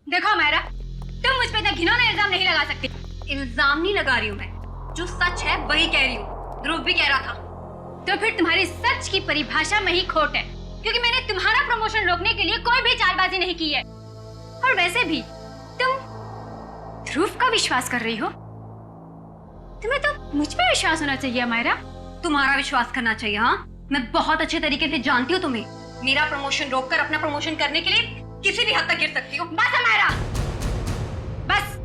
देखो मेरा, तुम मुझ पे इतना घिनौना इल्जाम नहीं लगा सकती। इल्जाम नहीं लगा रही हूँ मैं, जो सच है वही कह रही हूँ। ध्रुव भी कह रहा था। तो फिर तुम्हारी सच की परिभाषा में ही खोट है, क्योंकि मैंने तुम्हारा प्रमोशन रोकने के लिए कोई भी चालबाजी नहीं की है। और वैसे भी तुम ध्रुव का विश्वास कर रही हो। तुम्हें तो मुझ पे विश्वास होना चाहिए मायरा। तुम्हारा विश्वास करना चाहिए। हाँ, मैं बहुत अच्छे तरीके से जानती हूँ तुम्हें। मेरा प्रमोशन रोककर अपना प्रमोशन करने के लिए किसी भी हद तक गिर सकती हो। बस मायरा, बस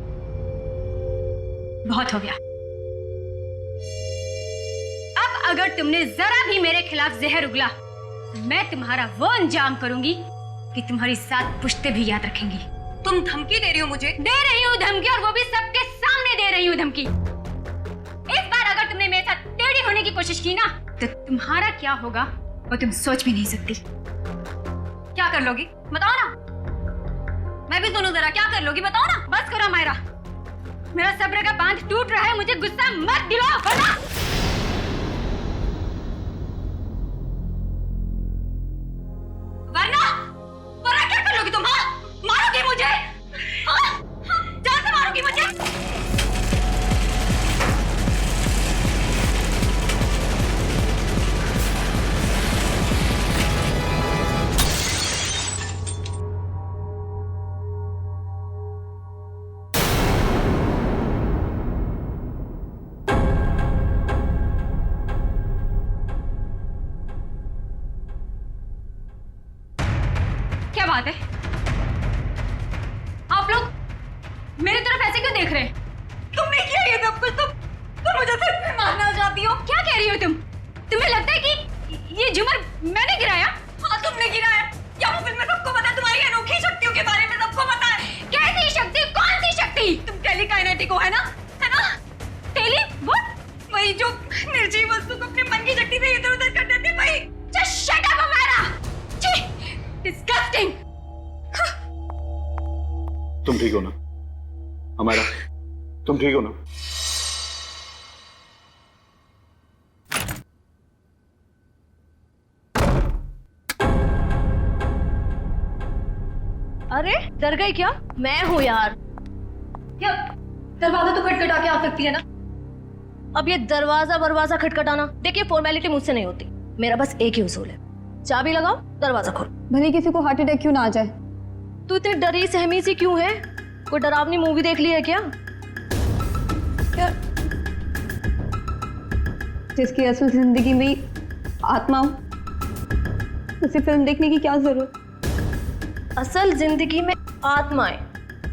बहुत हो गया। अब अगर तुमने जरा भी मेरे खिलाफ जहर उगला तो मैं तुम्हारा वो अंजाम करूंगी कि तुम्हारी 7 पुश्तें भी याद रखेंगी। तुम धमकी दे रही हो मुझे? दे रही हूँ धमकी, और वो भी सबके सामने दे रही हूँ धमकी। इस बार अगर तुमने मेरे साथ टेढ़ी होने की कोशिश की ना, तो तुम्हारा क्या होगा वो तुम सोच भी नहीं सकती। क्या कर लोगी बताओ ना। मैं भी सुनूं जरा, क्या कर लोगी बताओ ना। बस करो मायरा, मेरा सब्र का बांध टूट रहा है। मुझे गुस्सा मत दिलाओ वरना। वरना क्या कर लोगी तुम? हाँ, मारोगी मुझे? हाँ? जान से मारोगी मुझे? क्या बात है, आप लोग मेरी तरफ ऐसे क्यों देख रहे हैं? तुमने किया ये सब कुछ? तुम मुझे सिर्फ में मारना चाहती हो? क्या कह रही हो तुम? तुम्हें लगता है कि ये झूमर मैंने गिराया? हाँ, तुमने गिराया। या वो फिल्म में सबको पता है, तुम्हारी अनोखी शक्तियों के बारे में सबको पता है। कैसी शक्ति? कौन सी शक्ति? तुम टेलीकाइनेटिक हो, है ना? है ना? टेली वो वही जो निर्जीव वस्तु को अपने मन की शक्ति से इधर उधर कर देते, वही। जस्ट शट अप हमारा। छी, डिस्गस्टिंग। तुम ठीक हो ना हमारा? तुम ठीक हो ना? अरे डर गई क्या? मैं हूँ यार। क्या दरवाजा तो खटखटा के आ सकती है ना? अब ये दरवाजा खटखटाना, देखिए फॉर्मेलिटी मुझसे नहीं होती। मेरा बस एक ही उसूल है, चाबी लगाओ, दरवाजा खोलो। भले किसी को हार्ट अटैक क्यों ना आ जाए। तू इतनी डरी सहमी सी क्यों है? कोई डरावनी मूवी देख ली है क्या? जिसकी असल जिंदगी में ही आत्मा हो, उसे फिल्म देखने की क्या जरूरत? असल जिंदगी में आत्माएं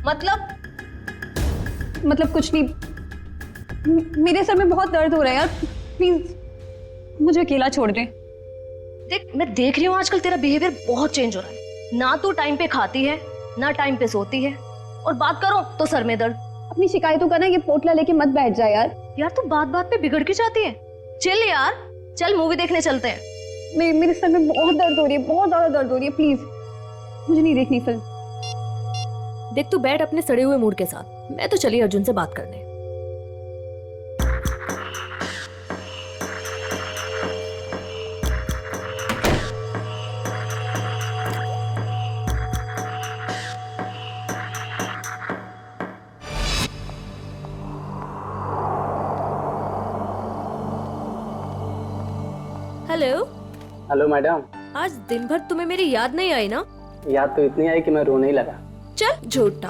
मतलब कुछ नहीं। मेरे सर में बहुत दर्द हो रहा है यार, प्लीज मुझे अकेला छोड़ दे। देख, मैं देख रही हूँ आजकल तेरा बिहेवियर बहुत चेंज हो रहा है। ना तू टाइम पे खाती है, ना टाइम पे सोती है, और बात करो तो सर में दर्द। अपनी शिकायतों का ना ये पोटला लेके मत बैठ जा यार। यार तू बात बात पे बिगड़ के जाती है। चल यार, चल मूवी देखने चलते हैं। मेरे सर में बहुत दर्द हो रही है, बहुत ज्यादा दर्द हो रही है। प्लीज मुझे नहीं देखनी फिल्म। देख तू बैठ अपने सड़े हुए मूड के साथ, मैं तो चली अर्जुन से बात करने। हेलो। Hello madam. आज दिन भर तुम्हें मेरी याद नहीं आई ना? याद तो इतनी आई कि मैं रोने ही लगा। चल झूठा।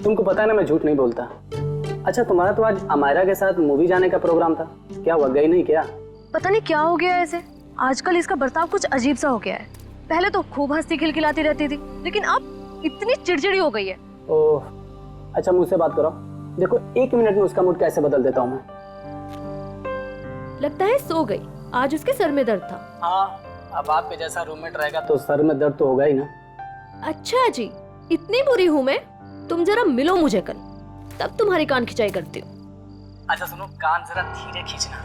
तुमको पता है ना मैं झूठ नहीं बोलता। अच्छा, तुम्हारा तो आज अमायरा के साथ मूवी जाने का प्रोग्राम था, क्या हुआ, गई नहीं क्या? पता नहीं क्या हो गया है इसे, आजकल इसका बर्ताव कुछ अजीब सा हो गया है। पहले तो खूब हंसती खिलखिलाती रहती थी, लेकिन अब इतनी चिड़चिड़ी हो गई है। ओह, अच्छा मुझसे बात करो, देखो 1 मिनट में उसका मूड कैसे बदल देता हूँ मैं। लगता है सो गई, आज उसके सर में दर्द था। हाँ, अब आपके जैसा रूममेट रहेगा तो सर में दर्द तो होगा ही ना। अच्छा जी, इतनी बुरी हूँ मैं? तुम जरा मिलो मुझे कल, तब तुम्हारी कान खिंचाई करती हूँ। अच्छा सुनो, कान जरा धीरे खींचना,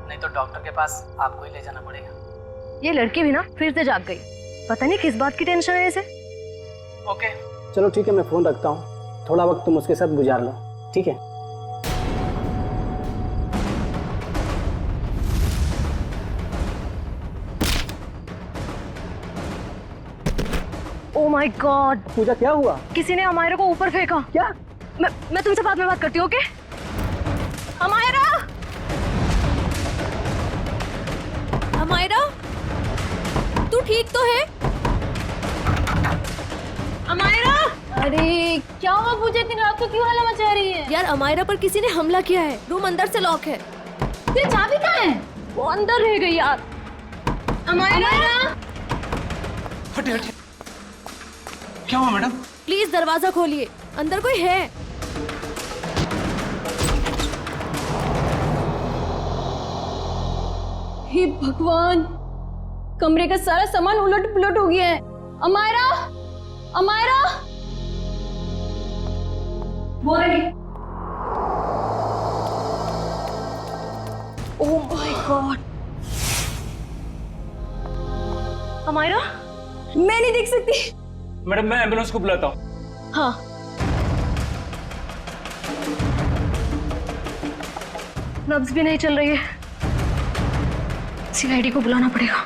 नहीं तो डॉक्टर के पास आपको ही ले जाना पड़ेगा। ये लड़की भी ना फिर से जाग गई, पता नहीं किस बात की टेंशन है इसे। ओके चलो ठीक है, मैं फोन रखता हूँ, थोड़ा वक्त तुम उसके साथ गुजार लो, ठीक है? ओ माय माय गॉड, पूजा क्या हुआ? किसी ने अमायरा को ऊपर फेंका। क्या? मैं तुमसे बाद में बात करती हूँ, ओके? अमायरा! अमायरा, तू ठीक तो है? अमायरा! अरे क्या हुआ पूजा, इतनी रात को क्यों हल्ला मचा रही है? यार अमायरा पर किसी ने हमला किया है, रूम अंदर से लॉक है। तेरी चाबी कहाँ है? वो अंदर रह गई यार। अमायरा! हटे हटे, क्या हुआ मैडम? प्लीज दरवाजा खोलिए, अंदर कोई है। हे भगवान, कमरे का सारा सामान उलट पुलट हो गया है। अमायरा, अमायरा, वो रही। Oh my god, Amayra? मैं नहीं देख सकती। मैडम मैं एम्बुलेंस को बुलाता हूँ। हाँ, नब्ज भी नहीं चल रही है। सीआईडी को बुलाना पड़ेगा।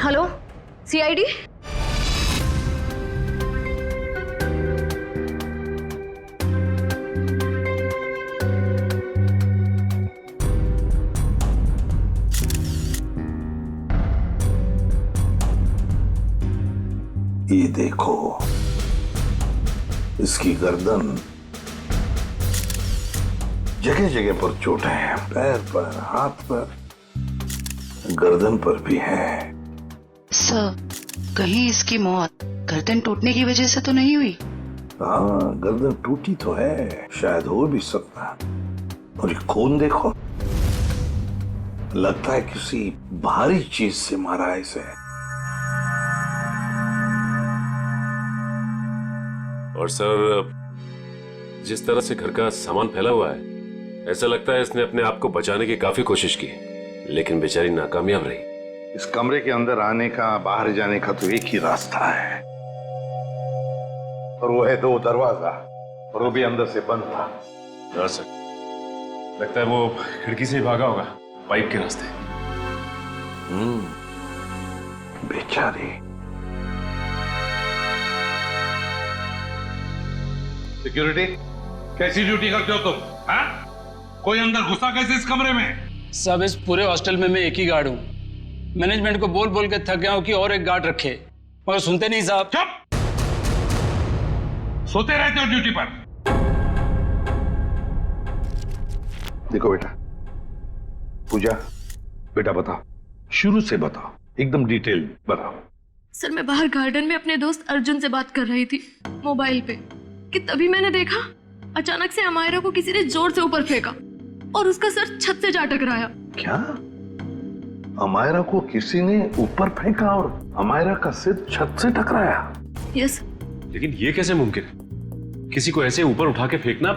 Hello, CID? ये देखो, इसकी गर्दन, जगह जगह पर चोटें हैं, पैर पर, हाथ पर, गर्दन पर भी है। सर, कहीं इसकी मौत गर्दन टूटने की वजह से तो नहीं हुई? हाँ, गर्दन टूटी तो है, शायद हो भी सकता। और ये खून देखो, लगता है किसी भारी चीज से मारा है इसे। और सर, जिस तरह से घर का सामान फैला हुआ है, ऐसा लगता है इसने अपने आप को बचाने की काफी कोशिश की, लेकिन बेचारी नाकामयाब रही। इस कमरे के अंदर आने का, बाहर जाने का तो एक ही रास्ता है, और वो है 2 दरवाजा, और वो भी अंदर से बंद था। हाँ सर, लगता है वो खिड़की से ही भागा होगा, पाइप के रास्ते। बेचारी। सिक्योरिटी, कैसी ड्यूटी करते हो तुम? हाँ? कोई अंदर घुसा कैसे इस कमरे में? सब इस पूरे हॉस्टल में मैं एक ही गार्ड हूँ। मैनेजमेंट को बोल बोल के थक गया हूँ कि और एक गार्ड रखे, मगर सुनते नहीं साहब। चुप! सोते रहते हो ड्यूटी पर। देखो बेटा, पूजा, बेटा बताओ, शुरू से बताओ, एकदम डिटेल बताओ। सर, मैं बाहर गार्डन में अपने दोस्त अर्जुन से बात कर रही थी मोबाइल पे, कि तभी मैंने देखा अचानक से अमायरा को किसी ने जोर से ऊपर फेंका और उसका सर छत से जा टकराया। क्या? अमायरा को किसी ने ऊपर फेंका और अमायरा का सिर छत से टकराया? यस। लेकिन ये कैसे मुमकिन है? किसी को ऐसे ऊपर उठा के फेंकना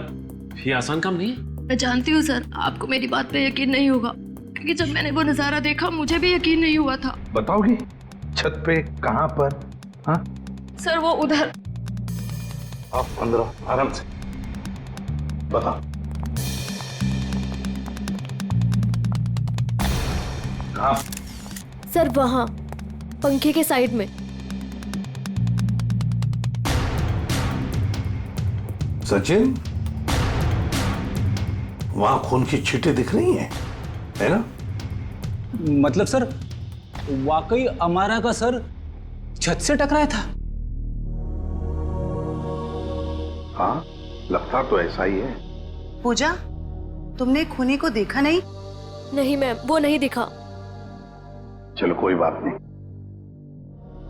ये आसान काम नहीं है। मैं जानती हूँ सर, आपको मेरी बात पे यकीन नहीं होगा, क्योंकि जब मैंने वो नजारा देखा मुझे भी यकीन नहीं हुआ था। बताओगे छत पे कहाँ पर? हाँ सर, वो उधर। आप अंदर आराम से बताओ। कहाँ? सर वहाँ पंखे के साइड में। सचिन, वहां खून की छींटें दिख रही हैं, है ना? मतलब सर, वाकई अमायरा का सर छत से टकराया था? हाँ, लगता तो ऐसा ही है। पूजा, तुमने खूनी को देखा नहीं? नहीं मैम, वो नहीं दिखा। चलो कोई बात नहीं,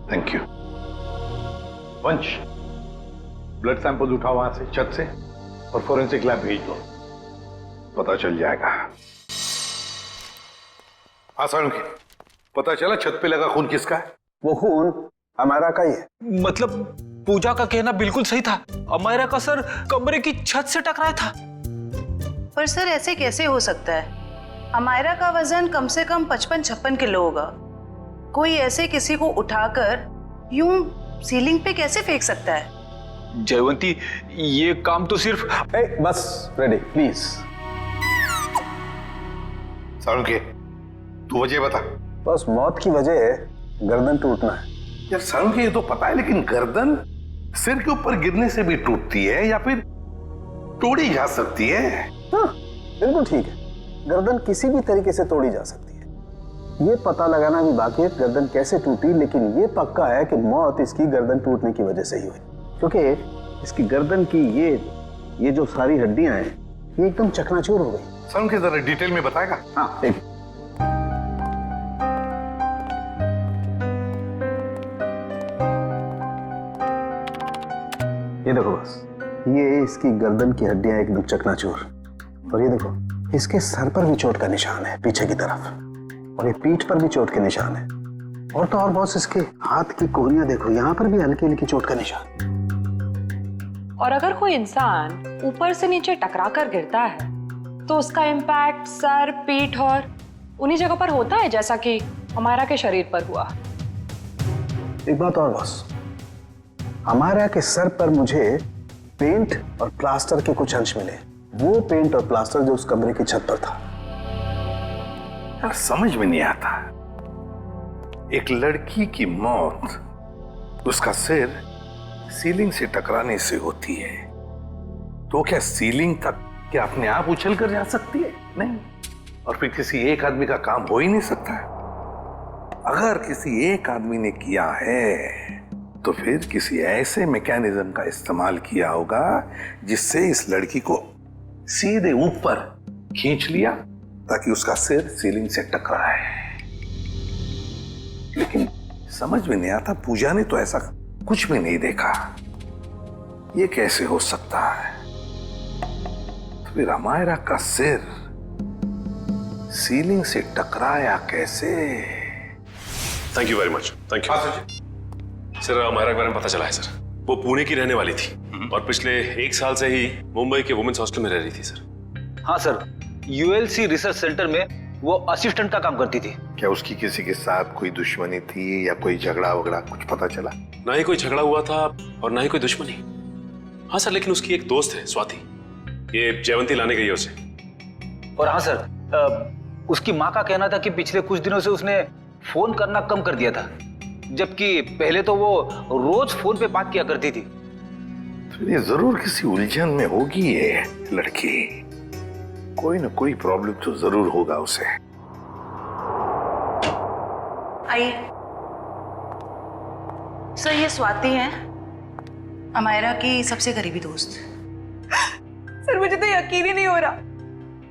थैंक यू। वंश, ब्लड सैंपल उठाओ वहां से, छत से, और फोरेंसिक लैब भेज दो, पता चल जाएगा। हाँ सालुंकी, पता चला छत पे लगा खून किसका है? वो खून अमायरा का ही है। मतलब पूजा का कहना बिल्कुल सही था, अमायरा का सर कमरे की छत से टकराया था। पर सर ऐसे कैसे हो सकता है? अमायरा का वजन कम से कम 55-56 किलो होगा। कोई ऐसे किसी को उठाकर यूं सीलिंग पे कैसे फेंक सकता है? जयवंती, ये काम तो सिर्फ बस रेडी प्लीज। सालुंकी, तू वजह बता। बस मौत की वजह है गर्दन टूटना है। यार सर मुझे ये तो पता है, लेकिन गर्दन सिर के ऊपर गिरने से भी टूटती है या फिर तोड़ी जा सकती है? हाँ, बिल्कुल ठीक है, गर्दन किसी भी तरीके से तोड़ी जा सकती है। ये पता लगाना भी बाकी है गर्दन कैसे टूटी, लेकिन ये पक्का है कि मौत इसकी गर्दन टूटने की वजह से ही हुई, क्योंकि इसकी गर्दन की ये जो सारी हड्डियां हैं ये एकदम चकनाचूर हो गई। सर उनके जरा डिटेल में बताएगा? हाँ ठीक। ये देखो बस, ये इसकी गर्दन की हड्डियां एकदम चकनाचूर, और ये देखो इसके सर पर भी चोट का निशान है पीछे की तरफ, और ये पीठ पर भी चोट के निशान है, और तो और बॉस इसके हाथ की कोहनियां देखो, यहाँ पर भी हल्की हल्की चोट का निशान। और अगर कोई इंसान ऊपर से नीचे टकरा कर गिरता है तो उसका इम्पैक्ट सर, पीठ और उन्हीं जगह पर होता है जैसा कि अमायरा के शरीर पर हुआ। एक बात और बॉस, अमायरा के सर पर मुझे पेंट और प्लास्टर के कुछ अंश मिले, वो पेंट और प्लास्टर जो उस कमरे की छत पर था। यार समझ में नहीं आता, एक लड़की की मौत उसका सिर सीलिंग से टकराने से होती है, तो क्या सीलिंग तक क्या अपने आप उछल कर जा सकती है? नहीं। और फिर किसी एक आदमी का काम हो ही नहीं सकता है। अगर किसी एक आदमी ने किया है तो फिर किसी ऐसे मैकेनिज्म का इस्तेमाल किया होगा जिससे इस लड़की को सीधे ऊपर खींच लिया ताकि उसका सिर सीलिंग से टकराए। लेकिन समझ में नहीं आता, पूजा ने तो ऐसा कुछ भी नहीं देखा, ये कैसे हो सकता है? तो फिर अमायरा का सिर सीलिंग से टकराया कैसे? Thank you very much. Thank you sir. Amayra के बारे में पता चला है सर, वो पुणे की रहने वाली थी और पिछले 1 साल से ही मुंबई के वुमेन्स हॉस्टल में रह रही थी सर। हाँ सर, यूएलसी रिसर्च सेंटर में वो असिस्टेंट का काम करती थी। क्या उसकी किसी के साथ कोई दुश्मनी थी या कोई झगड़ा वगड़ा कुछ पता चला? ना ही कोई झगड़ा हुआ था और ना ही कोई दुश्मनी। हाँ सर, लेकिन उसकी एक दोस्त है स्वाति, ये जयवंती लाने गई है उसे। और हाँ सर, उसकी माँ का कहना था कि पिछले कुछ दिनों से उसने फोन करना कम कर दिया था, जबकि पहले तो वो रोज फोन पे बात किया करती थी। तो ये जरूर किसी उलझन में होगी ये लड़की, कोई ना कोई प्रॉब्लम तो जरूर होगा उसे। आइए सर, ये स्वाति है, अमायरा की सबसे करीबी दोस्त। सर मुझे तो यकीन ही नहीं हो रहा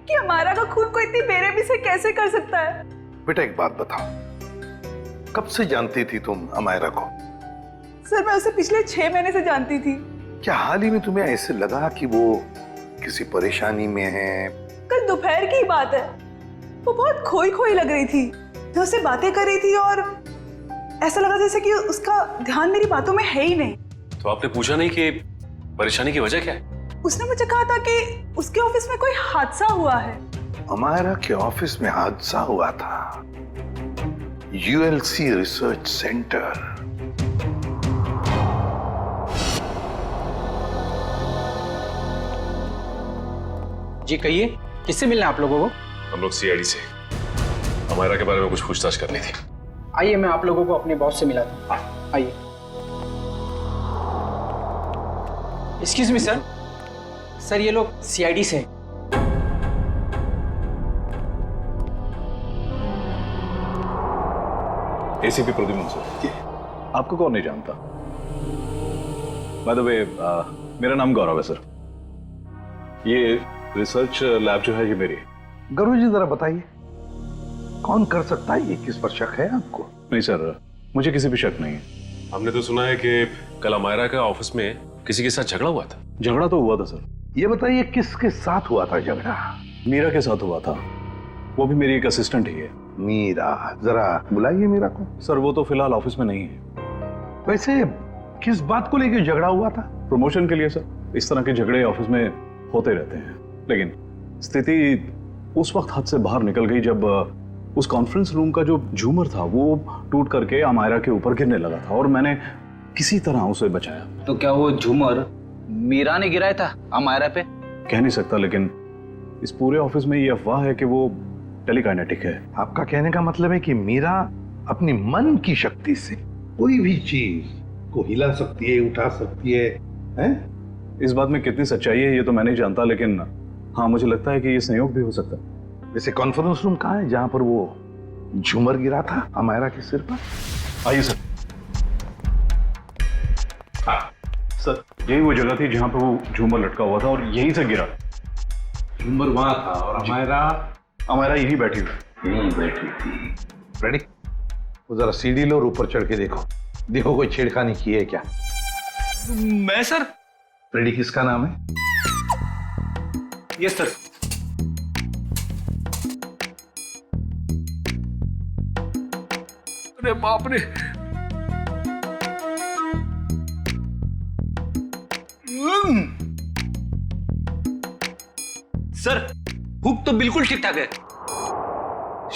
कि अमायरा का खून कोई इतनी बेरहमी से कैसे कर सकता है। बेटा एक बात बताओ, कब से जानती थी तुम अमायरा को? सर मैं उसे पिछले 6 महीने से जानती थी। क्या हाल ही में तुम्हें ऐसे लगा कि वो किसी परेशानी में है? कल दोपहर की बात है, वो बहुत खोई खोई लग रही थी, मैं उससे बातें कर रही थी और ऐसा लगा जैसे कि उसका ध्यान मेरी बातों में है ही नहीं। तो आपने पूछा नहीं कि परेशानी की वजह क्या है? उसने मुझे कहा था कि उसके ऑफिस में कोई हादसा हुआ है। अमायरा के ऑफिस में हादसा हुआ था? ULC research centre. जी कहिए, किससे मिलना है आप लोगों को? हम लोग सीआईडी से, अमायरा के बारे में कुछ पूछताछ करनी थी। आइए मैं आप लोगों को अपने बॉस से मिलाता हूँ, आइए। एक्सक्यूज मी सर, सर ये लोग सीआईडी से हैं। ACP Pradyuman sir. आपको कौन नहीं जानता? बाय द वे, मेरा नाम गौरव है सर। ये रिसर्च लैब जो है ये मेरी है। गौरव जी जरा बताइए, कौन कर सकता है ये? किस पर शक है आपको? नहीं सर, मुझे किसी भी शक नहीं है। हमने तो सुना है कि कल अमायरा का ऑफिस में किसी के साथ झगड़ा हुआ था। झगड़ा तो हुआ था सर। ये बताइए किसके साथ हुआ था झगड़ा? मीरा के साथ हुआ था, वो भी मेरी एक असिस्टेंट ही है। मीरा, जरा बुलाइए मीरा को। सर वो तो फिलहाल ऑफिस में नहीं है। वैसे किस बात को लेकर झगड़ा हुआ था? प्रमोशन के लिए सर। इस तरह के झगड़े ऑफिस में होते रहते हैं, लेकिन स्थिति उस वक्त हाथ से बाहर निकल गई जब उस कॉन्फ्रेंस रूम का जो झूमर था वो टूट करके अमायरा के ऊपर गिरने लगा था और मैंने किसी तरह उसे बचाया। तो क्या वो झूमर मीरा ने गिराया था अमायरा पे? कह नहीं सकता, लेकिन इस पूरे ऑफिस में ये अफवाह है कि वो टेलीकाइनेटिक है। आपका कहने का मतलब है कि मीरा अपनी मन की शक्ति से कोई भी चीज को हिला सकती है, उठा सकती है, हैं? इस बात में कितनी सच्चाई है ये तो मैं नहीं जानता, लेकिन हाँ मुझे लगता है कि ये संयोग भी हो सकता है। वैसे कॉन्फ्रेंस रूम कहाँ है जहां पर वो झूमर गिरा था अमायरा के सिर पर? आइए सर। हाँ सर, यही वो जगह थी जहां पर वो झूमर लटका हुआ था और यहीं से गिरा। झूमर वहां था और अमायरा यहीं बैठी थी। रेडी? वो जरा सीढ़ी लो और ऊपर चढ़ के देखो कोई छेड़खानी की है क्या? मैं सर? रेडी किसका नाम है? Yes sir. अरे बाप रे, सर हुक तो बिल्कुल ठीक ठाक है,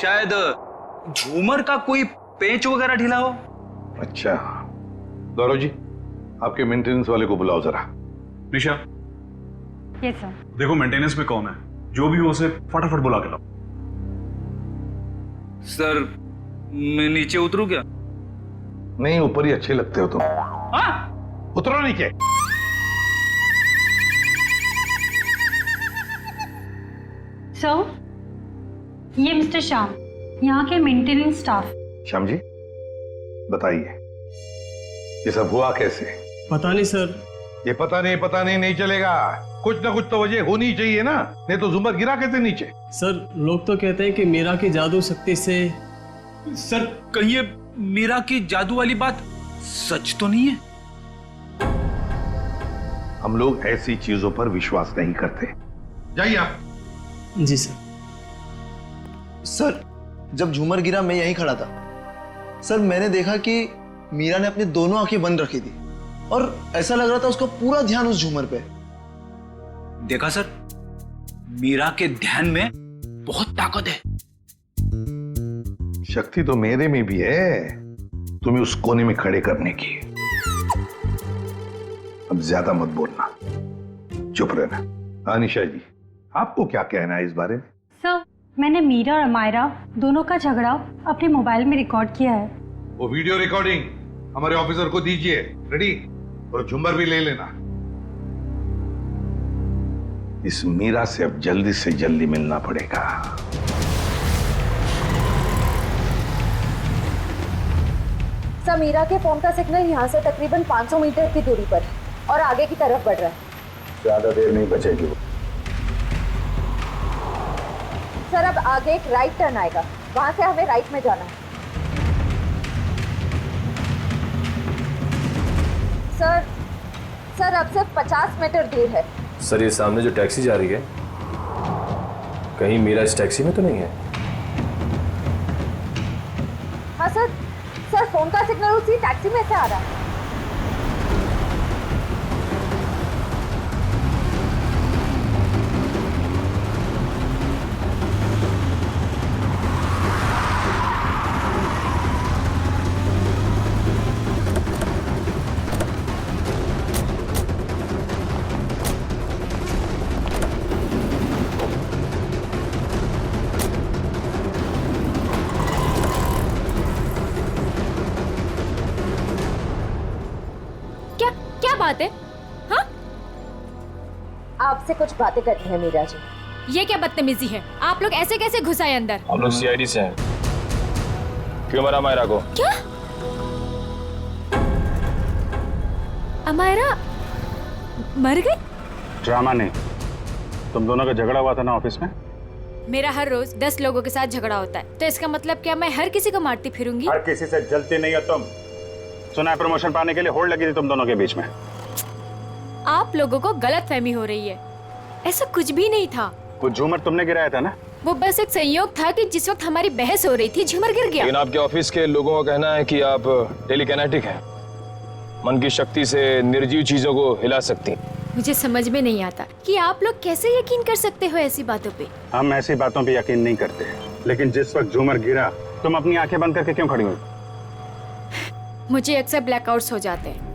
शायद झूमर का कोई पेंच वगैरह ढीला हो। अच्छा गौरव जी, आपके मेंटेनेंस वाले को बुलाओ जरा। निशा, यस सर। देखो मेंटेनेंस में कौन है, जो भी हो उसे फटाफट बुला के लाओ। सर मैं नीचे उतरूं क्या? नहीं, ऊपर ही अच्छे लगते हो तुम। उतरो नीचे। सर, ये मिस्टर श्याम, यहाँ के मेंटेनेंस स्टाफ। श्याम जी बताइए ये सब हुआ कैसे? पता नहीं सर। ये पता नहीं चलेगा, कुछ ना कुछ तो वजह होनी चाहिए ना, नहीं तो झूमर गिरा कैसे नीचे? सर लोग तो कहते हैं कि मीरा की जादू शक्ति से। सर कहीं ये मीरा की जादू वाली बात सच तो नहीं है? हम लोग ऐसी चीजों पर विश्वास नहीं करते। जाइए आप। जी सर। सर जब झूमर गिरा मैं यहीं खड़ा था सर, मैंने देखा कि मीरा ने अपनी दोनों आंखें बंद रखी थी और ऐसा लग रहा था उसका पूरा ध्यान उस झूमर पे। देखा सर, मीरा के ध्यान में बहुत ताकत है। शक्ति तो मेरे में भी है, तुम्हें उस कोने में खड़े करने की। अब ज्यादा मत बोलना, चुप रहना। अनिशा जी आपको क्या कहना है इस बारे में? सर, मैंने मीरा और अमायरा दोनों का झगड़ा अपने मोबाइल में रिकॉर्ड किया है। वो वीडियो रिकॉर्डिंग हमारे ऑफिसर को दीजिए। रेडी? और झुम्बर भी ले लेना। इस मीरा से अब जल्दी से जल्दी मिलना पड़ेगा। सर मीरा के फोन का सिग्नल यहाँ से तकरीबन 500 मीटर की दूरी पर और आगे की तरफ बढ़ रहा है। ज्यादा देर नहीं बचेगी वो। सर अब आगे एक राइट टर्न आएगा, वहां से हमें राइट में जाना है। सर अब सिर्फ 50 मीटर दूर है। सर ये सामने जो टैक्सी जा रही है, कहीं मीरा इस टैक्सी में तो नहीं है? हाँ सर फोन का सिग्नल उसी टैक्सी में से आ रहा है। बात है? हाँ? आपसे कुछ बातें करनी है मीरा जी। ये क्या बदतमीजी है? आप लोग ऐसे कैसे घुस आए अंदर? हम लोग सीआईडी से हैं। क्यों मरा अमायरा को? क्या? अमायरा मर गई? ड्रामा नहीं, तुम दोनों का झगड़ा हुआ था ना ऑफिस में। मेरा हर रोज 10 लोगों के साथ झगड़ा होता है, तो इसका मतलब क्या मैं हर किसी को मारती फिरूंगी? हर किसी से जलती नहीं हो तुम। सुना है प्रमोशन पाने के लिए होड़ लगी थी तुम दोनों के बीच में। आप लोगों को गलतफहमी हो रही है, ऐसा कुछ भी नहीं था। वो झूमर तुमने गिराया था ना? वो बस एक संयोग था कि जिस वक्त हमारी बहस हो रही थी झूमर गिर गया। लेकिन आपके ऑफिस के लोगों का कहना है कि आप टेलीकाइनेटिक हैं, मन की शक्ति से निर्जीव चीजों को हिला सकती हैं। मुझे समझ में नहीं आता कि आप लोग कैसे यकीन कर सकते हो ऐसी बातों पे। हम ऐसी बातों पे यकीन नहीं करते, लेकिन जिस वक्त झूमर गिरा तुम अपनी आंखें बंद करके क्यों खड़ी हुई? मुझे अक्सर ब्लैकआउट्स हो जाते हैं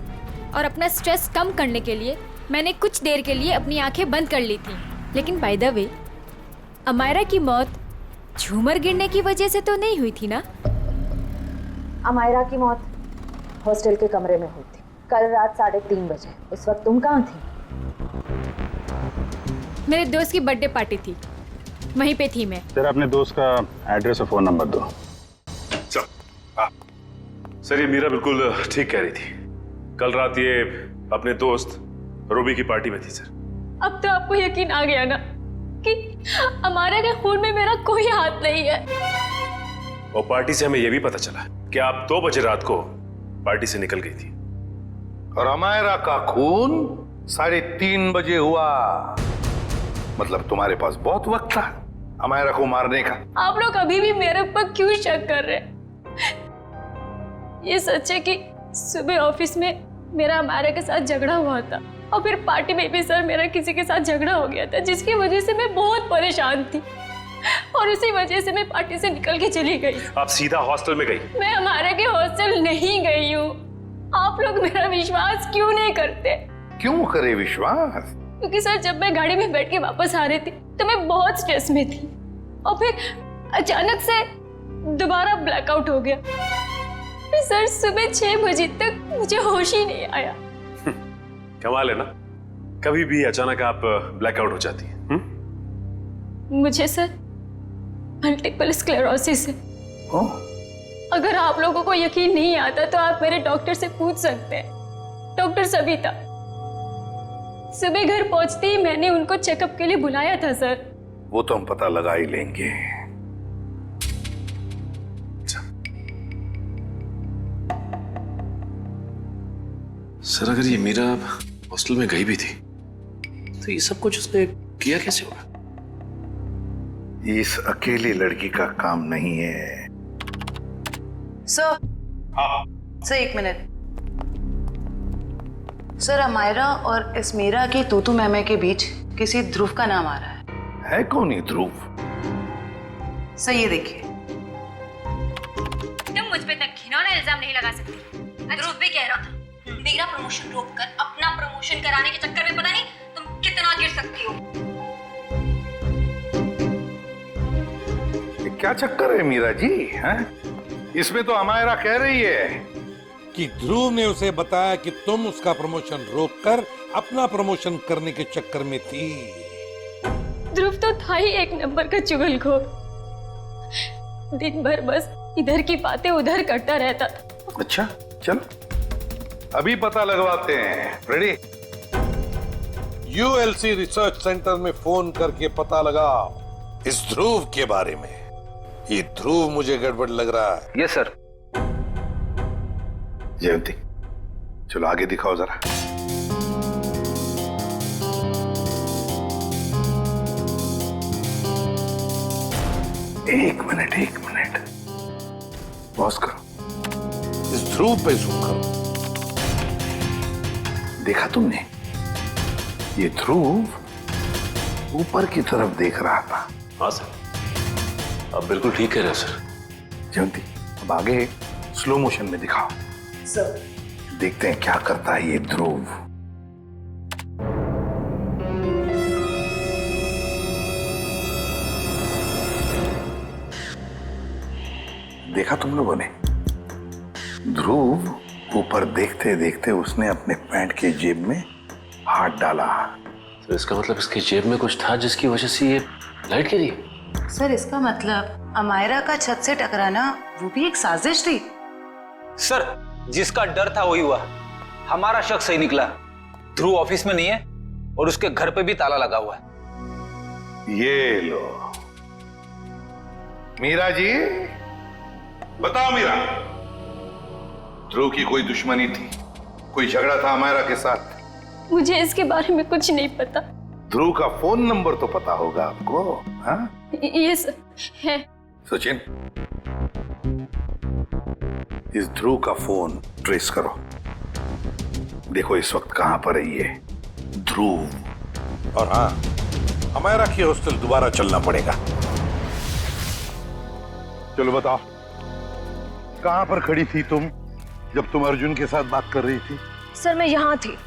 और अपना स्ट्रेस कम करने के लिए मैंने कुछ देर के लिए अपनी आंखें बंद कर ली थी। लेकिन बाय द वे, अमायरा की मौत झूमर गिरने की वजह से तो नहीं हुई थी ना? अमायरा की मौत हॉस्टल के कमरे में हुई थी कल रात 3:30 बजे। उस वक्त तुम कहाँ थी? मेरे दोस्त की बर्थडे पार्टी थी, वहीं पे थी मैं। तेरा अपने दोस्त का एड्रेस और फोन नंबर दो। सर ये मीरा बिल्कुल ठीक कह रही थी। कल रात ये अपने दोस्त रूबी की पार्टी में थी सर। अब तो आपको यकीन आ गया ना कि अमायरा के खून में मेरा कोई हाथ नहीं है। और पार्टी से हमें यह भी पता चला कि आप 2 बजे रात को पार्टी से निकल गई थी। और अमायरा का खून 3:30 बजे हुआ। मतलब तुम्हारे पास बहुत वक्त था अमायरा को मारने का। आप लोग अभी भी मेरे ऊपर क्यों शक कर रहे हैं? ये सच है कि सुबह ऑफिस में मेरा अमायरा के साथ झगड़ा हुआ था और फिर पार्टी में भी सर मेरा किसी के साथ झगड़ा हो गया था, जिसकी वजह से मैं बहुत परेशान थी और उसी वजह से मैं पार्टी से निकल के चली गई। आप सीधा हॉस्टल में गई? मैं अमायरा के हॉस्टल नहीं गई हूँ। आप लोग मेरा विश्वास क्यों नहीं करते? क्यों करे विश्वास? क्योंकि सर जब मैं गाड़ी में बैठ के वापस आ रही थी तो मैं बहुत स्ट्रेस में थी और फिर अचानक से दोबारा ब्लैकआउट हो गया। फिर सर सुबह 6 बजे तक मुझे होश ही नहीं आया। कमाल है ना, कभी भी अचानक आप ब्लैकआउट हो जाती हैं। मुझे सर मल्टीपल स्क्लेरोसिस है। अगर आप लोगों को यकीन नहीं आता तो आप मेरे डॉक्टर से पूछ सकते हैं, डॉक्टर सविता। सुबह घर पहुंचते ही मैंने उनको चेकअप के लिए बुलाया था सर। वो तो हम पता लगा ही लेंगे। सर अगर ये मीरा हॉस्टल में गई भी थी तो ये सब कुछ उसने किया कैसे होगा? इस अकेली लड़की का काम नहीं है। Sir sir 1 minute. Sir Amayra और इस मीरा की तूतू मैमे के बीच किसी ध्रुव का नाम आ रहा है कौन ये ध्रुव? सर ये देखिए। तुम मुझ पे तक घिनौना इल्जाम नहीं लगा सकती। ध्रुव भी कह रहा था मेरा प्रमोशन रोककर अपना प्रमोशन कराने के चक्कर में पता नहीं तुम कितना गिर सकती हो। ये क्या चक्कर है मीरा जी? हैं? इसमें तो अमायरा कह रही है कि ध्रुव ने उसे बताया कि तुम उसका प्रमोशन रोककर अपना प्रमोशन करने के चक्कर में थी। ध्रुव तो था ही एक नंबर का चुगलखोर। दिन भर बस इधर की बातें उधर करता रहता था। अच्छा चल अभी पता लगवाते हैं। रेडी? यूएलसी रिसर्च सेंटर में फोन करके पता लगा इस ध्रुव के बारे में। ये ध्रुव मुझे गड़बड़ लग रहा है। Yes sir. जयंती चलो आगे दिखाओ जरा। एक मिनट पॉज करो। इस ध्रुव पे जूम करो। देखा तुमने? ये ध्रुव ऊपर की तरफ देख रहा था। हाँ सर, आप बिल्कुल ठीक कह रहे हो सर। जयंती अब आगे स्लो मोशन में दिखाओ। सर देखते हैं क्या करता है ये ध्रुव। देखा तुम लोगों ने? ध्रुव ऊपर देखते देखते उसने अपने पैंट के जेब में हाथ डाला। तो इसका मतलब इसकी जेब में कुछ था जिसकी वजह से ये लाइट गिरी। सर इसका मतलब अमायरा का छत से टकराना वो भी एक साजिश थी। सर जिसका डर था वही हुआ। हमारा शक सही निकला। ध्रुव ऑफिस में नहीं है और उसके घर पे भी ताला लगा हुआ है। ये लो मीरा जी, बताओ मीरा, ध्रुव की कोई दुश्मनी थी? कोई झगड़ा था अमायरा के साथ? मुझे इसके बारे में कुछ नहीं पता। ध्रुव का फोन नंबर तो पता होगा आपको? हाँ? यस है। सचिन इस ध्रुव का फोन ट्रेस करो। देखो इस वक्त कहां पर है ये ध्रुव। और हाँ, अमायरा की हॉस्टल दोबारा चलना पड़ेगा। चलो बताओ कहां पर खड़ी थी तुम जब तुम अर्जुन के साथ बात कर रही थी? सर मैं यहाँ थी।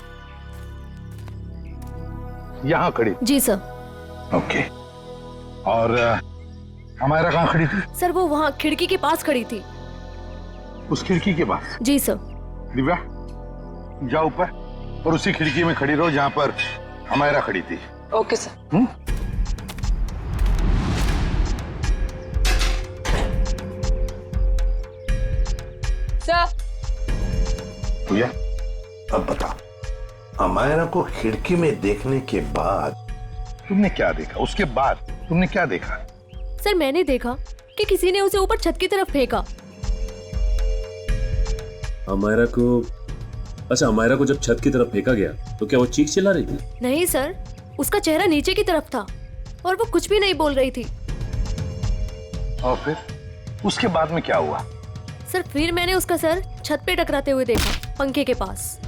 यहां खड़ी? जी सर। ओके। और अमायरा कहाँ खड़ी थी? सर वो वहाँ खिड़की के पास खड़ी थी। उस खिड़की के पास? जी सर। दिव्या जाओ ऊपर और उसी खिड़की में खड़ी रहो जहाँ पर अमायरा खड़ी थी। Okay sir. सर। भैया अब बता, अमायरा को खिड़की में देखने के बाद तुमने क्या देखा? उसके बाद तुमने क्या देखा? सर मैंने देखा कि किसी ने उसे ऊपर छत की तरफ फेंका। अमायरा को, अच्छा अमायरा को जब छत की तरफ फेंका गया तो क्या वो चीख चिल्ला रही थी? नहीं सर, उसका चेहरा नीचे की तरफ था और वो कुछ भी नहीं बोल रही थी। और फिर उसके बाद में क्या हुआ? सर फिर मैंने उसका सर छत पे टकराते हुए देखा, पंखे के पास।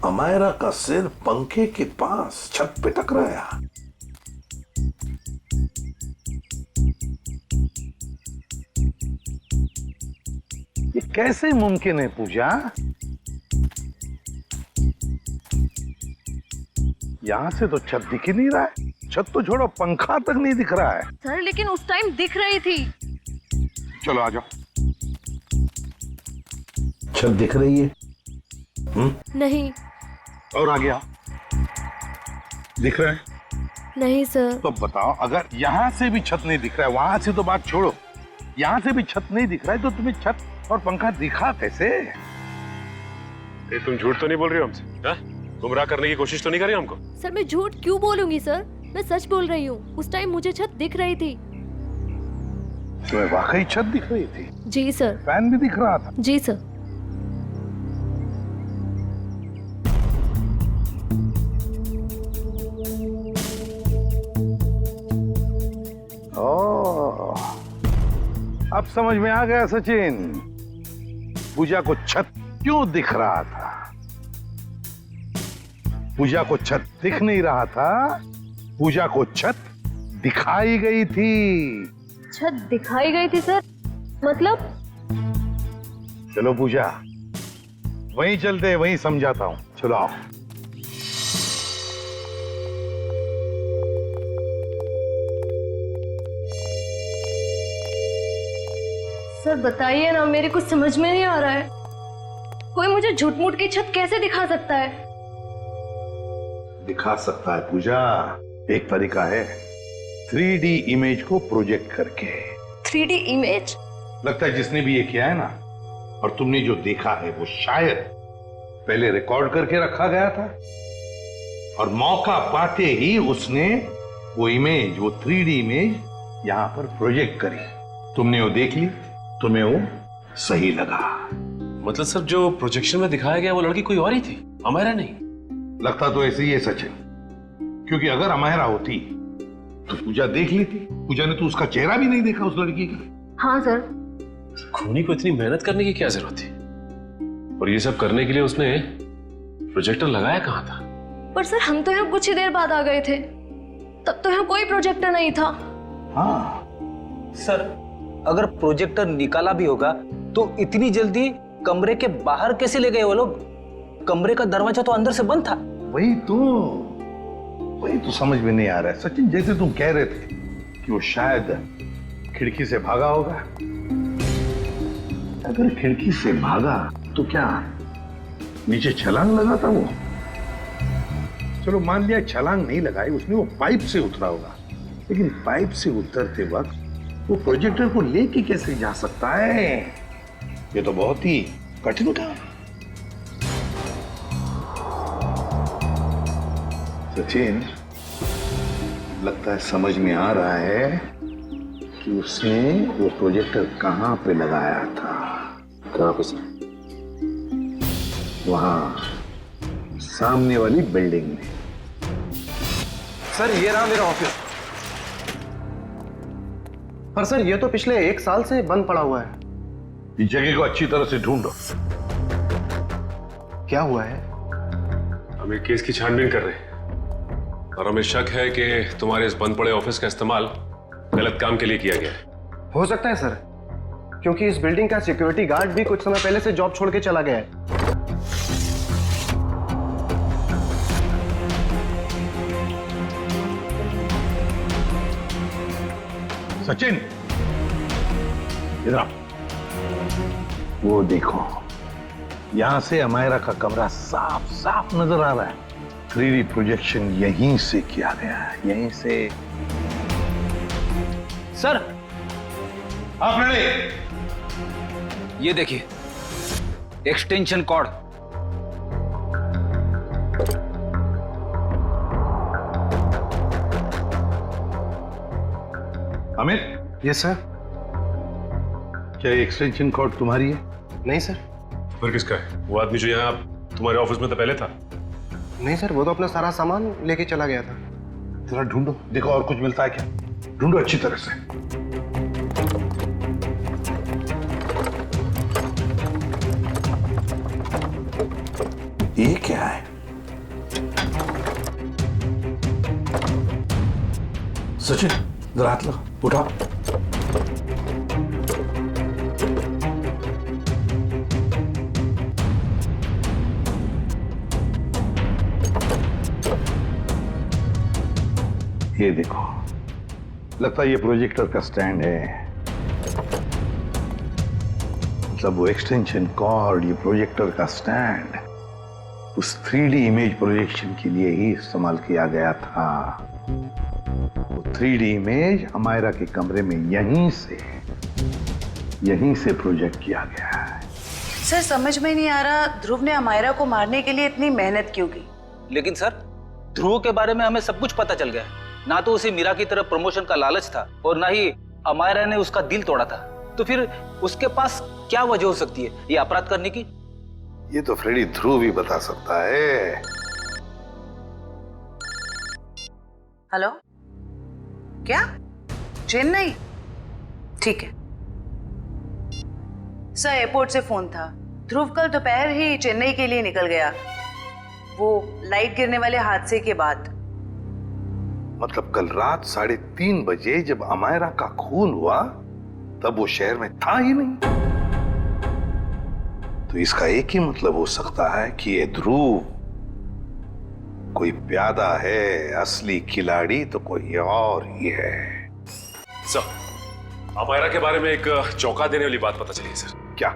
अमायरा का सिर पंखे के पास छत पे टकराया। ये कैसे मुमकिन है पूजा? यहां से तो छत दिख ही नहीं रहा है। छत तो छोड़ो, पंखा तक नहीं दिख रहा है। सर लेकिन उस टाइम दिख रही थी। चलो आ जाओ। छत दिख रही है? नहीं। और आ गया? दिख रहा है? नहीं सर। तो बताओ, अगर यहां से भी छत नहीं दिख रहा है, वहां से तो बात छोड़ो, यहां से भी छत नहीं दिख रहा है, तो तुम्हें छत और पंखा दिखा कैसे? तुम झूठ तो नहीं बोल रही हो हमसे? गुमराह करने की कोशिश तो नहीं कर रही हमको? सर मैं झूठ क्यों बोलूंगी सर, मैं सच बोल रही हूँ। उस टाइम मुझे छत दिख रही थी। तुम्हें वाकई छत दिख रही थी? जी सर। फैन भी दिख रहा था? जी सर। ओह, अब समझ में आ गया सचिन, पूजा को छत क्यों दिख रहा था। पूजा को छत दिख नहीं रहा था, पूजा को छत दिखाई गई थी। छत दिखाई गई थी सर? मतलब? चलो पूजा, वहीं चलते, वहीं समझाता हूं। चलो आओ। सर बताइए ना, मेरे कुछ समझ में नहीं आ रहा है। कोई मुझे झूठ मूठ की छत कैसे दिखा सकता है? दिखा सकता है पूजा, एक तरीका है, 3D इमेज को प्रोजेक्ट करके। 3D image? लगता है जिसने भी ये किया है ना, और तुमने जो देखा है, वो शायद पहले रिकॉर्ड करके रखा गया था और मौका पाते ही उसने वो इमेज, वो 3D इमेज यहां पर प्रोजेक्ट करी। तुमने वो देख ली, तुम्हें वो सही लगा। मतलब सर जो प्रोजेक्शन में दिखाया गया वो लड़की कोई और ही थी, अमायरा नहीं? लगता तो ऐसे ही है सचिन, क्योंकि अगर अमायरा होती तो पूजा देख लेती। पूजा ने तो उसका चेहरा भी नहीं देखा उस लड़की का। हाँ सर। खूनी को इतनी मेहनत करने की क्या जरूरत थी? और ये सब करने के लिए उसने प्रोजेक्टर लगाया कहां था? पर सर हम तो यहाँ कुछ ही देर बाद आ गए थे, तब तो यहाँ कोई प्रोजेक्टर नहीं था। हाँ सर, अगर प्रोजेक्टर निकाला भी होगा तो इतनी जल्दी कमरे के बाहर कैसे ले गए वो लोग? कमरे का दरवाजा तो अंदर से बंद था। वही तो समझ में नहीं आ रहा है सचिन। जैसे तुम कह रहे थे कि वो शायद खिड़की से भागा होगा, अगर खिड़की से भागा तो क्या नीचे छलांग लगा था वो? चलो मान लिया छलांग नहीं लगाई उसने, वो पाइप से उतरा होगा, लेकिन पाइप से उतरते वक्त वो प्रोजेक्टर को लेके कैसे जा सकता है? ये तो बहुत ही कठिन काम है। सचिन, लगता है समझ में आ रहा है कि उसने वो प्रोजेक्टर कहां पे लगाया था। कहां पे सर? वहां सामने वाली बिल्डिंग में। सर ये रहा मेरा ऑफिस। पर सर ये तो पिछले 1 साल से बंद पड़ा हुआ है। इस जगह को अच्छी तरह से ढूंढो। क्या हुआ है? हम एक केस की छानबीन कर रहे हैं और हमें शक है कि तुम्हारे इस बंद पड़े ऑफिस का इस्तेमाल गलत काम के लिए किया गया है। हो सकता है सर, क्योंकि इस बिल्डिंग का सिक्योरिटी गार्ड भी कुछ समय पहले से जॉब छोड़ के चला गया है। सचिन, इधर आओ। वो देखो, यहां से अमायरा का कमरा साफ साफ नजर आ रहा है। 3D प्रोजेक्शन यहीं से किया गया है, यहीं से। सर, आप रेडी? ये देखिए, extension cord. Amit. Yes sir. क्या ये एक्सटेंशन कॉर्ड तुम्हारी है? नहीं सर। फिर किसका है? वो आदमी जो यहाँ तुम्हारे ऑफिस में तो पहले था। नहीं सर, वो तो अपना सारा सामान लेके चला गया था। जरा ढूंढो, देखो और कुछ मिलता है क्या। ढूंढो अच्छी तरह से। ये क्या है? सचिन, जरा हाथ लो, उठाओ। ये देखो, लगता है ये प्रोजेक्टर का स्टैंड है। मतलब वो एक्सटेंशन कॉर्ड, ये प्रोजेक्टर का स्टैंड उस 3D इमेज प्रोजेक्शन के लिए ही इस्तेमाल किया गया था। वो 3D इमेज अमायरा के कमरे में यहीं से प्रोजेक्ट किया गया है। सर समझ में नहीं आ रहा, ध्रुव ने अमायरा को मारने के लिए इतनी मेहनत क्यों की? लेकिन सर, ध्रुव के बारे में हमें सब कुछ पता चल गया। ना तो उसे मीरा की तरफ प्रमोशन का लालच था और ना ही अमायरा ने उसका दिल तोड़ा था। तो फिर उसके पास क्या वजह हो सकती है ये अपराध करने की? ये तो फ्रेडी ध्रुव ही बता सकता है। हेलो, क्या? चेन्नई? ठीक है सर, एयरपोर्ट से फोन था। ध्रुव कल दोपहर ही चेन्नई के लिए निकल गया, वो लाइट गिरने वाले हादसे के बाद। मतलब कल रात 3:30 बजे जब अमायरा का खून हुआ तब वो शहर में था ही नहीं। तो इसका एक ही मतलब हो सकता है कि ये ध्रुव कोई प्यादा है, असली खिलाड़ी तो कोई और ही है। सर, अमायरा के बारे में एक चौंका देने वाली बात पता चली है सर। क्या?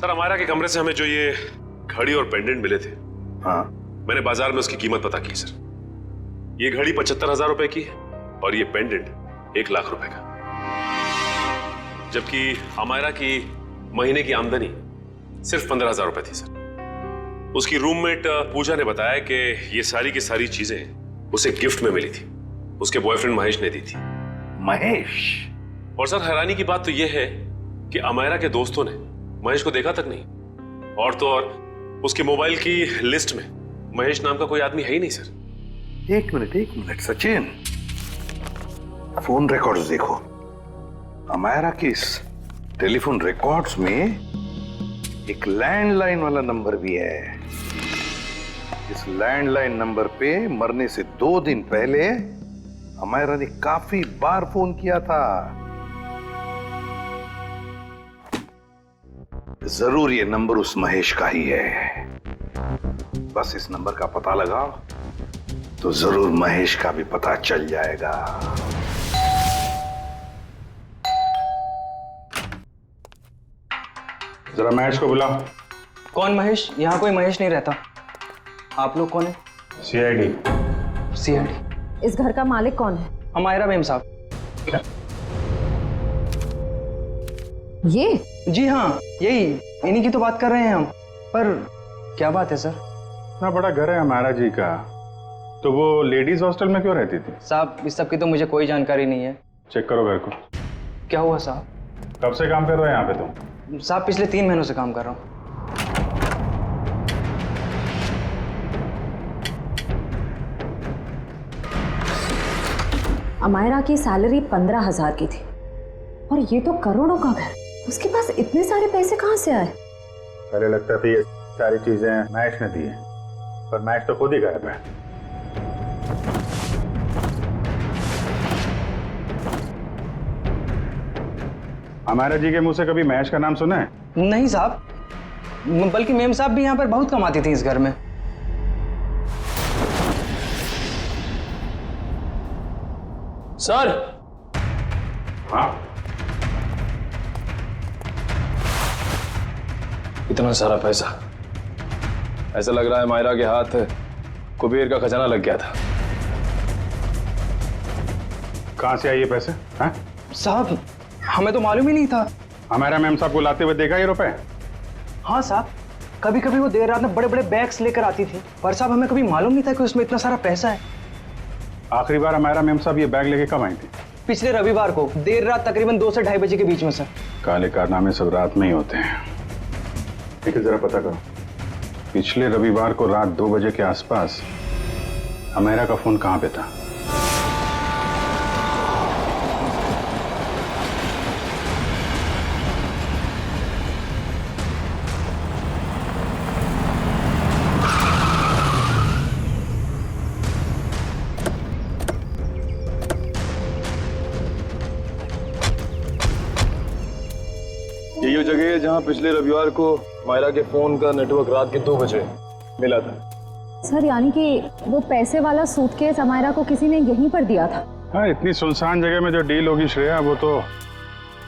सर, अमायरा के कमरे से हमें जो ये घड़ी और पेंडेंट मिले थे, हाँ, मैंने बाजार में उसकी कीमत पता की सर। ये घड़ी 75,000 रुपए की है और ये पेंडेंट 1 लाख रुपए का। जबकि अमायरा की महीने की आमदनी सिर्फ 15,000 रुपए थी सर। उसकी रूममेट पूजा ने बताया कि ये सारी की सारी चीजें उसे गिफ्ट में मिली थी, उसके बॉयफ्रेंड महेश ने दी थी। महेश? और सर, हैरानी की बात तो यह है कि अमायरा के दोस्तों ने महेश को देखा तक नहीं। और तो और उसके मोबाइल की लिस्ट में महेश नाम का कोई आदमी है ही नहीं सर। एक मिनट सचिन, फोन रिकॉर्ड्स देखो। अमायरा के इस टेलीफोन रिकॉर्ड्स में एक लैंडलाइन वाला नंबर भी है। इस लैंडलाइन नंबर पे मरने से 2 दिन पहले अमायरा ने काफी बार फोन किया था। जरूर ये नंबर उस महेश का ही है। बस इस नंबर का पता लगाओ तो जरूर महेश का भी पता चल जाएगा। जरा महेश को बुलाओ। कौन महेश? यहाँ कोई महेश नहीं रहता। आप लोग कौन है? CID। CID? इस घर का मालिक कौन है? अमायरा मेम साहब। ये? जी हाँ, यही, इन्हीं की तो बात कर रहे हैं हम। पर क्या बात है सर? इतना बड़ा घर है अमायरा जी का, तो वो लेडीज हॉस्टल में क्यों रहती थी? साहब, इस सब की तो मुझे कोई जानकारी नहीं है। चेक करो घर को। क्या हुआ साहब? कब से काम कर रहे हो यहाँ पे तुम? साहब, पिछले 3 महीनों से काम कर रहा हूँ। अमायरा की सैलरी 15,000 की थी और ये तो करोड़ों का घर। उसके पास इतने सारे पैसे कहाँ से आए? पहले लगता था ये सारी चीजें महेश ने दी है, पर महेश तो खुद ही गायब है। अमायरा जी के मुंह से कभी महेश का नाम सुना है? नहीं साहब, बल्कि मेम साहब भी यहाँ पर बहुत कमाती थी इस घर में। सर, हाँ, इतना सारा पैसा, ऐसा लग रहा है मायरा के हाथ कुबेर का खजाना लग गया था। कहाँ से आए ये पैसे? हैं? साहब हमें तो मालूम ही नहीं था। हमारा मैम साहब को लाते हुए देखा ये रुपए? हाँ साहब, कभी कभी वो देर रात में बड़े बड़े बैग्स लेकर आती थी, पर साहब हमें कभी मालूम नहीं था कि उसमें इतना सारा पैसा है। आखिरी बार हमारा मैम साहब ये बैग लेके कब आई थी? पिछले रविवार को देर रात तकरीबन 2 से 2:30 बजे के बीच में सर। काले कारनामे सब रात में ही होते हैं, लेकिन जरा पता करो, पिछले रविवार को रात 2 बजे के आसपास अमेरा का फोन कहाँ पे था? यही वो जगह है जहाँ पिछले रविवार को मायरा के फोन का नेटवर्क रात के 2 बजे मिला था। सर यानी कि वो पैसे वाला सूटकेस अमायरा को किसी ने यहीं पर दिया था? हाँ, इतनी सुनसान जगह में जो डील होगी श्रेया, वो तो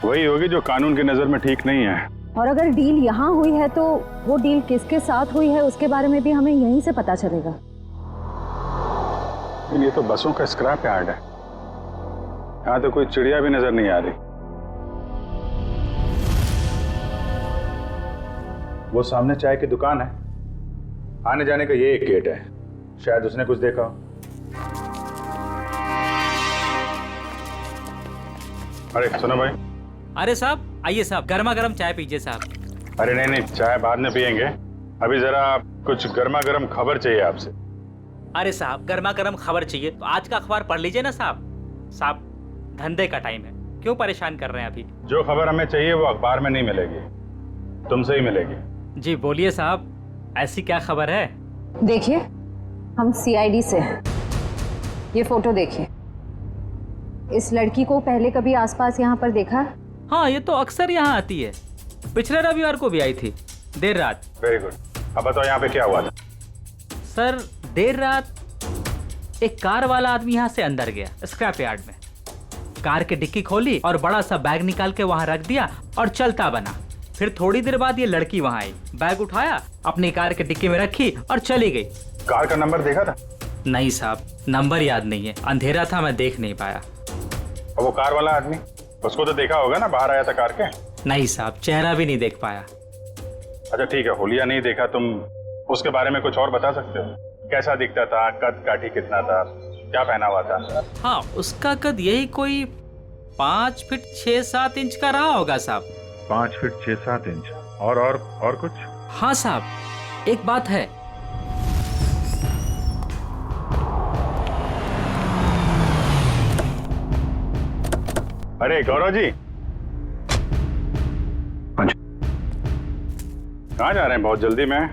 वही होगी जो कानून की नजर में ठीक नहीं है। और अगर डील यहाँ हुई है तो वो डील किसके साथ हुई है उसके बारे में भी हमें यहीं से पता चलेगा। ये तो बसों का स्क्रैप यार्ड है, यहाँ तो कोई चिड़िया भी नजर नहीं आ रही। वो सामने चाय की दुकान है, आने जाने का ये एक गेट है, शायद उसने कुछ देखा हो। अरे सुनो भाई। अरे साहब आइए साहब, गर्मा गर्म चाय पीजिए साहब। अरे नहीं, चाय बाद में पियेंगे, अभी जरा कुछ गर्मा गर्म खबर चाहिए आपसे। अरे साहब गर्मा गर्म खबर चाहिए तो आज का अखबार पढ़ लीजिए ना साहब। साहब धंधे का टाइम है, क्यों परेशान कर रहे हैं अभी? जो खबर हमें चाहिए वो अखबार में नहीं मिलेगी, तुमसे ही मिलेगी। जी बोलिए साहब, ऐसी क्या खबर है? देखिए, हम CID से हैं। ये फोटो देखिए, इस लड़की को पहले कभी आसपास यहाँ पर देखा है? हाँ, ये तो अक्सर यहाँ आती है, पिछले रविवार को भी आई थी देर रात। वेरी गुड, अब बताओ यहाँ पे क्या हुआ था? सर देर रात एक कार वाला आदमी यहाँ से अंदर गया स्क्रैप यार्ड में, कार की डिक्की खोली और बड़ा सा बैग निकाल के वहां रख दिया और चलता बना। फिर थोड़ी देर बाद ये लड़की वहां आई, बैग उठाया, अपनी कार की डिक्की में रखी और चली गई। कार का नंबर देखा था? नहीं साहब, नंबर याद नहीं है, अंधेरा था, मैं देख नहीं पाया। और वो कार वाला आदमी, उसको तो देखा होगा ना, बाहर आया था कार के? नहीं साहब, चेहरा भी नहीं देख पाया। अच्छा ठीक है, हुलिया नहीं देखा, तुम उसके बारे में कुछ और बता सकते हो? कैसा दिखता था, कद काठी कितना था, क्या पहना हुआ था? हाँ, उसका कद यही कोई 5 फीट 6-7 इंच का रहा होगा साहब। 5 फीट 6-7 इंच। और कुछ? हाँ साहब, एक बात है। अरे गौरव जी, कहाँ जा रहे हैं बहुत जल्दी में?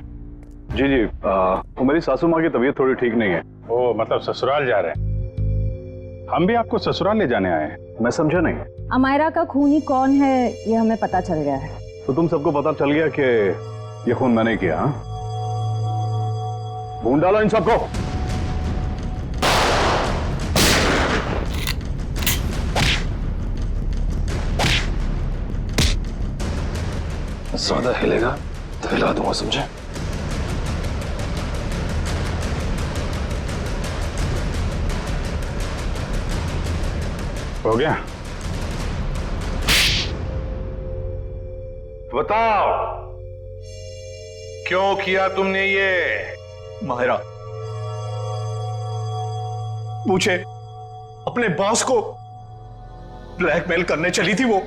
जी वो मेरी सासू माँ की तबीयत थोड़ी ठीक नहीं है। ओ मतलब ससुराल जा रहे हैं? हम भी आपको ससुराल ले जाने आए हैं। मैं समझा नहीं। अमायरा का खूनी कौन है ये हमें पता चल गया है। तो तुम सबको पता चल गया कि ये खून मैंने किया? हाँ, ढूंढ डालो इन सबको। ज्यादा हिलेगा तो हिला दूंगा, समझे? हो गया? बताओ क्यों किया तुमने ये? माहिरा पूछे, अपने बॉस को ब्लैकमेल करने चली थी वो।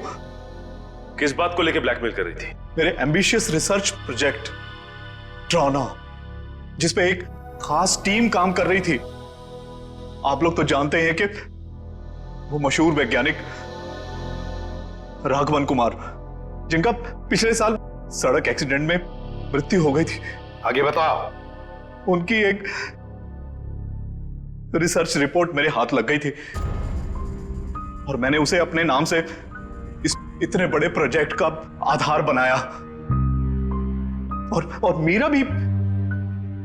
किस बात को लेकर ब्लैकमेल कर रही थी? मेरे एम्बिशियस रिसर्च प्रोजेक्ट ड्रोना, जिसपे एक खास टीम काम कर रही थी। आप लोग तो जानते हैं कि वो मशहूर वैज्ञानिक राघवन कुमार, जिनका पिछले साल सड़क एक्सीडेंट में मृत्यु हो गई थी। आगे बताओ। उनकी एक रिसर्च रिपोर्ट मेरे हाथ लग गई थी और मैंने उसे अपने नाम से इस इतने बड़े प्रोजेक्ट का आधार बनाया। और मीरा भी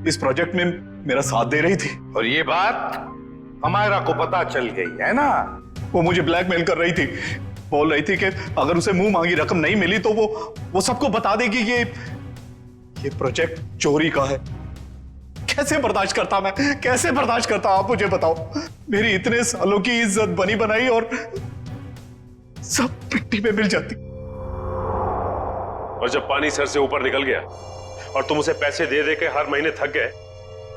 इस प्रोजेक्ट में मेरा साथ दे रही थी। और ये बात अमायरा को पता चल गई है ना? वो मुझे ब्लैकमेल कर रही थी बोल रही थी कि अगर उसे मुंह मांगी रकम नहीं मिली तो वो सबको बता देगी कि ये प्रोजेक्ट चोरी का है। कैसे बर्दाश्त करता मैं, कैसे बर्दाश्त करता? आप मुझे बताओ। मेरी इतने सालों की इज्जत बनी बनाई और सब मिट्टी में मिल जाती। और जब पानी सर से ऊपर निकल गया और तुम उसे पैसे दे दे के हर महीने थक गए,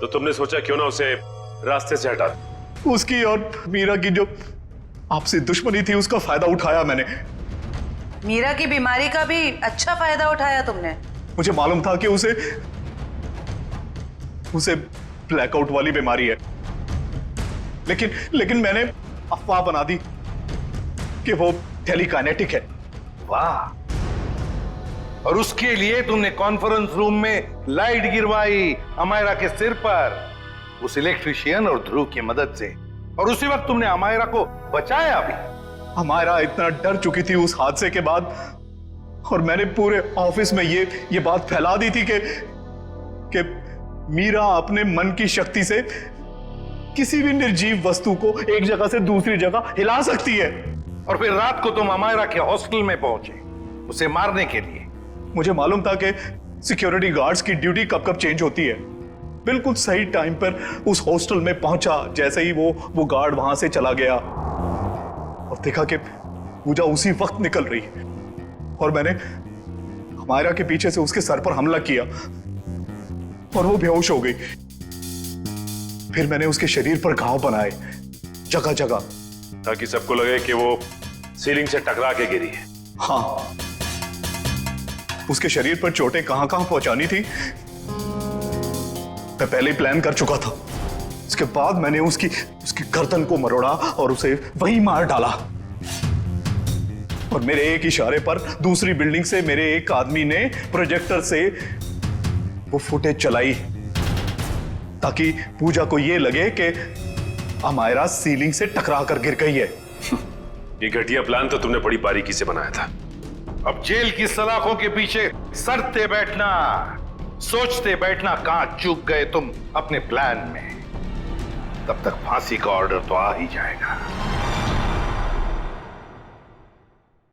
तो तुमने सोचा क्यों ना उसे रास्ते से हटा दो। उसकी और मीरा की जो आपसे दुश्मनी थी उसका फायदा उठाया मैंने। मीरा की बीमारी का भी अच्छा फायदा उठाया तुमने। मुझे मालूम था कि उसे ब्लैकआउट वाली बीमारी है, लेकिन मैंने अफवाह बना दी कि वो टेलीकाइनेटिक है। वाह! और उसके लिए तुमने कॉन्फ्रेंस रूम में लाइट गिरवाई अमायरा के सिर पर, उस इलेक्ट्रिशियन और ध्रुव की मदद से, और उसी वक्त तुमने अमायरा को बचाया भी। अमायरा इतना डर चुकी थी उस हादसे के बाद, और मैंने पूरे ऑफिस में ये बात फैला दी थी कि मीरा अपने मन की शक्ति से किसी भी निर्जीव वस्तु को एक जगह से दूसरी जगह हिला सकती है। और फिर रात को तुम अमायरा के हॉस्टल में पहुंचे उसे मारने के लिए। मुझे मालूम था कि सिक्योरिटी गार्ड्स की ड्यूटी कब कब चेंज होती है। बिल्कुल सही टाइम पर उस हॉस्टल में पहुंचा। जैसे ही वो गार्ड वहां से चला गया और देखा कि पूजा उसी वक्त निकल रही है, और मैंने अमायरा के पीछे से उसके सर पर हमला किया और वो बेहोश हो गई। फिर मैंने उसके शरीर पर घाव बनाए जगह जगह, ताकि सबको लगे कि वो सीलिंग से टकरा के गिरी है। हाँ, उसके शरीर पर चोटें कहां कहां पहुंचानी थी मैं पहले ही प्लान कर चुका था। उसके बाद मैंने उसकी गर्दन को मरोड़ा और उसे वहीं मार डाला। और मेरे एक इशारे पर दूसरी बिल्डिंग से मेरे एक आदमी ने प्रोजेक्टर से वो फुटेज चलाई, ताकि पूजा को यह लगे कि अमायरा सीलिंग से टकरा कर गिर गई है। ये घटिया प्लान तो तुमने बड़ी बारीकी से बनाया था। अब जेल की सलाखों के पीछे सरते बैठना, सोचते बैठना कहां चूक गए तुम अपने प्लान में। तब तक फांसी का ऑर्डर तो आ ही जाएगा।